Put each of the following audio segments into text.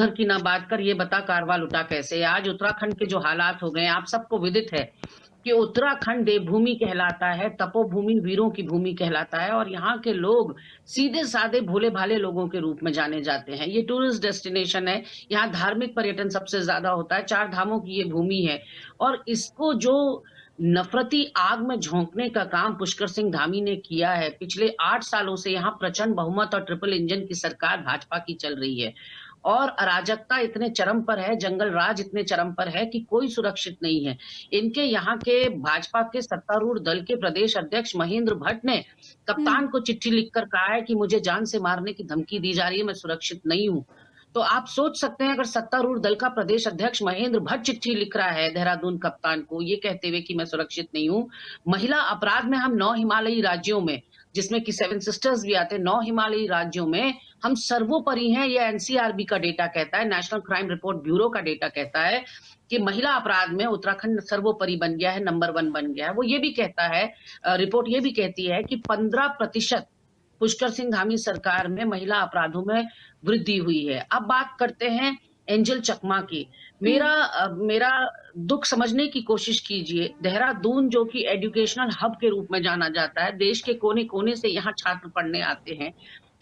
उधर की ना बात कर, ये बता कारवा लुटा कैसे। आज उत्तराखंड के जो हालात हो गए, आप सबको विदित है कि उत्तराखंड देवभूमि कहलाता है, तपोभूमि वीरों की भूमि कहलाता है, और यहाँ के लोग सीधे साधे भोले भाले लोगों के रूप में जाने जाते हैं। ये टूरिस्ट डेस्टिनेशन है, यहाँ धार्मिक पर्यटन सबसे ज्यादा होता है, 4 धामों की ये भूमि है। और इसको जो नफरती आग में झोंकने का काम पुष्कर सिंह धामी ने किया है, पिछले 8 सालों से यहाँ प्रचंड बहुमत और ट्रिपल इंजन की सरकार भाजपा की चल रही है, और अराजकता इतने चरम पर है, जंगल राज इतने चरम पर है कि कोई सुरक्षित नहीं है। इनके यहाँ के भाजपा के सत्तारूढ़ दल के प्रदेश अध्यक्ष महेंद्र भट्ट ने कप्तान को चिट्ठी लिखकर कहा है कि मुझे जान से मारने की धमकी दी जा रही है, मैं सुरक्षित नहीं हूँ। तो आप सोच सकते हैं, अगर सत्तारूढ़ दल का प्रदेश अध्यक्ष महेंद्र भट्ट चिट्ठी लिख रहा है देहरादून कप्तान को ये कहते हुए कि मैं सुरक्षित नहीं हूँ। महिला अपराध में हम 9 हिमालयी राज्यों में, जिसमें कि 7 सिस्टर्स भी आते हैं, 9 हिमालयी राज्यों में हम सर्वोपरि हैं। ये एनसीआरबी का डेटा कहता है, नेशनल क्राइम रिपोर्ट ब्यूरो का डेटा कहता है कि महिला अपराध में उत्तराखंड सर्वोपरि बन गया है, नंबर 1 बन गया है। वो ये भी कहता है, रिपोर्ट ये भी कहती है कि 15% पुष्कर सिंह धामी सरकार में महिला अपराधों में वृद्धि हुई है। अब बात करते हैं एंजल चकमा की। मेरा दुख समझने की कोशिश कीजिए। देहरादून जो कि एजुकेशनल हब के रूप में जाना जाता है, देश के कोने कोने से यहाँ छात्र पढ़ने आते हैं,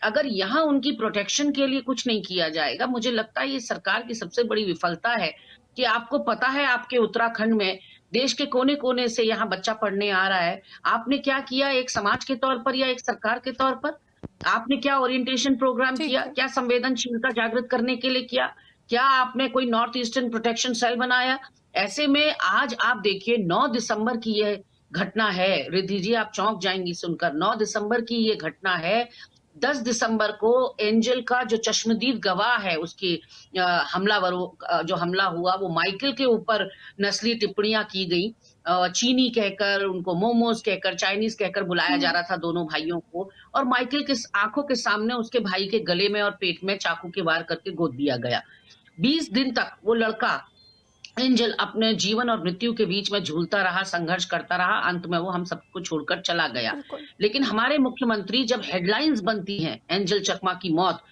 अगर यहाँ उनकी प्रोटेक्शन के लिए कुछ नहीं किया जाएगा, मुझे लगता है ये सरकार की सबसे बड़ी विफलता है कि आपको पता है आपके उत्तराखंड में देश के कोने कोने से यहाँ बच्चा पढ़ने आ रहा है, आपने क्या किया एक समाज के तौर पर या एक सरकार के तौर पर? आपने क्या ओरिएंटेशन प्रोग्राम किया? क्या संवेदनशीलता जागृत करने के लिए किया? क्या आपने कोई नॉर्थ ईस्टर्न प्रोटेक्शन सेल बनाया? ऐसे में आज आप देखिए 9 दिसंबर की यह घटना है। रिद्धि जी आप चौंक जाएंगी सुनकर, 9 दिसंबर की ये घटना है। 10 दिसंबर को एंजल का जो चश्मदीद गवाह है, उसकी हमलावरों जो हमला हुआ, वो माइकल के ऊपर नस्ली टिप्पणियां की गई, चीनी कहकर, उनको मोमोज कहकर, चाइनीज कहकर बुलाया जा रहा था दोनों भाइयों को, और माइकल के आंखों के सामने उसके भाई के गले में और पेट में चाकू के वार करके गोद दिया गया। 20 दिन तक वो लड़का एंजल अपने जीवन और मृत्यु के बीच में झूलता रहा, संघर्ष करता रहा, अंत में वो हम सबको छोड़कर चला गया। लेकिन हमारे मुख्यमंत्री, जब हेडलाइंस बनती हैं एंजल चकमा की मौत,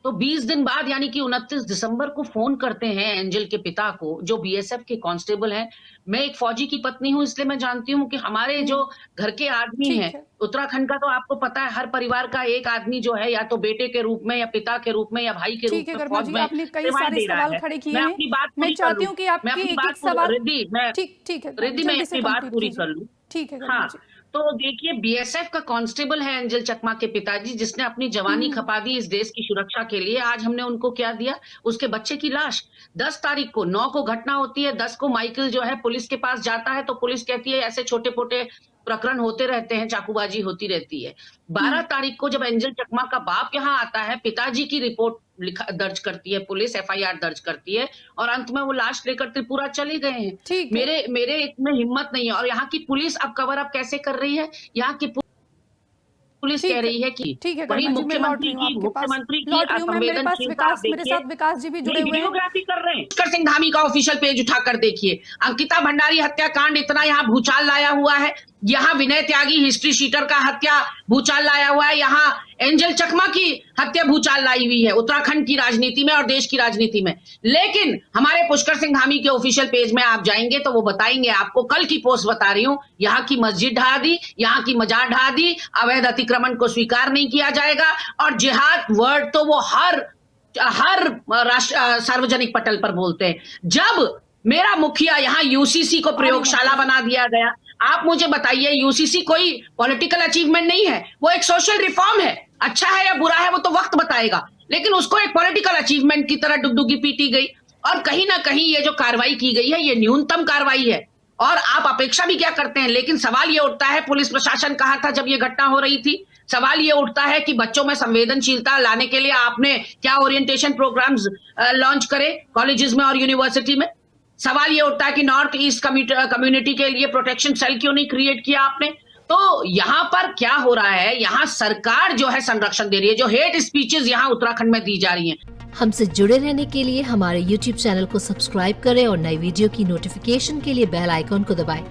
तो 20 दिन बाद यानी कि 29 दिसंबर को फोन करते हैं एंजल के पिता को, जो बीएसएफ के कांस्टेबल हैं। मैं एक फौजी की पत्नी हूं, इसलिए मैं जानती हूं कि हमारे जो घर के आदमी हैं, उत्तराखंड का तो आपको पता है, हर परिवार का एक आदमी जो है या तो बेटे के रूप में या पिता के रूप में या भाई के रूप में फौज में आपने कई सारे सवाल खड़े किए हैं। मैं अपनी बात मैं चाहती हूँ कि आपके एक-एक सवाल, रिद्धि मैं अपनी बात पूरी कर लूं। ठीक है। हाँ, तो देखिए बीएसएफ का कांस्टेबल है एंजल चकमा के पिताजी, जिसने अपनी जवानी खपा दी इस देश की सुरक्षा के लिए। आज हमने उनको क्या दिया? उसके बच्चे की लाश। 10 तारीख को, 9 को घटना होती है, 10 को माइकल जो है पुलिस के पास जाता है, तो पुलिस कहती है ऐसे छोटे मोटे प्रकरण होते रहते हैं, चाकूबाजी होती रहती है। 12 तारीख को जब एंजल चकमा का बाप यहाँ आता है, पिताजी की रिपोर्ट दर्ज करती है पुलिस, एफआईआर दर्ज करती है, और अंत में वो लाश लेकर त्रिपुरा चले गए हैं। मेरे इतने हिम्मत नहीं है। और यहाँ की पुलिस अब कवर अप कैसे कर रही है? यहाँ की पुलिस कह रही है कि वही मुख्यमंत्री की असंवेदनशीलता। मेरे साथ विकास जी भी जुड़े हुए हैं, वीडियोग्राफी कर रहे हैं। पुष्कर सिंह धामी का ऑफिशियल पेज उठाकर देखिए, अंकिता भंडारी हत्याकांड इतना यहाँ भूचाल लाया हुआ है, यहाँ विनय त्यागी हिस्ट्री शीटर का हत्या भूचाल लाया हुआ है, यहाँ एंजल चकमा की हत्या भूचाल लाई हुई है उत्तराखंड की राजनीति में और देश की राजनीति में। लेकिन हमारे पुष्कर सिंह धामी के ऑफिशियल पेज में आप जाएंगे तो वो बताएंगे आपको, कल की पोस्ट बता रही हूं, यहाँ की मस्जिद ढहा दी, यहाँ की मजार ढहा दी, अवैध अतिक्रमण को स्वीकार नहीं किया जाएगा, और जिहाद वर्ड तो वो हर सार्वजनिक पटल पर बोलते हैं। जब मेरा मुखिया यहाँ यूसीसी को प्रयोगशाला बना दिया गया, आप मुझे बताइए, यूसीसी कोई पॉलिटिकल अचीवमेंट नहीं है, वो एक सोशल रिफॉर्म है। अच्छा है या बुरा है वो तो वक्त बताएगा, लेकिन उसको एक पॉलिटिकल अचीवमेंट की तरह डुगडुगी पीटी गई। और कहीं ना कहीं ये जो कार्रवाई की गई है, ये न्यूनतम कार्रवाई है, और आप अपेक्षा भी क्या करते हैं। लेकिन सवाल ये उठता है, पुलिस प्रशासन कहाँ था जब ये घटना हो रही थी? सवाल ये उठता है कि बच्चों में संवेदनशीलता लाने के लिए आपने क्या ओरिएंटेशन प्रोग्राम्स लॉन्च करे कॉलेजेस में और यूनिवर्सिटी में? सवाल ये उठता है कि नॉर्थ ईस्ट कम्युनिटी के लिए प्रोटेक्शन सेल क्यों नहीं क्रिएट किया आपने? तो यहाँ पर क्या हो रहा है, यहाँ सरकार जो है संरक्षण दे रही है, जो हेट स्पीचेस यहाँ उत्तराखंड में दी जा रही हैं। हमसे जुड़े रहने के लिए हमारे YouTube चैनल को सब्सक्राइब करें और नई वीडियो की नोटिफिकेशन के लिए बेल आइकॉन को दबाएं।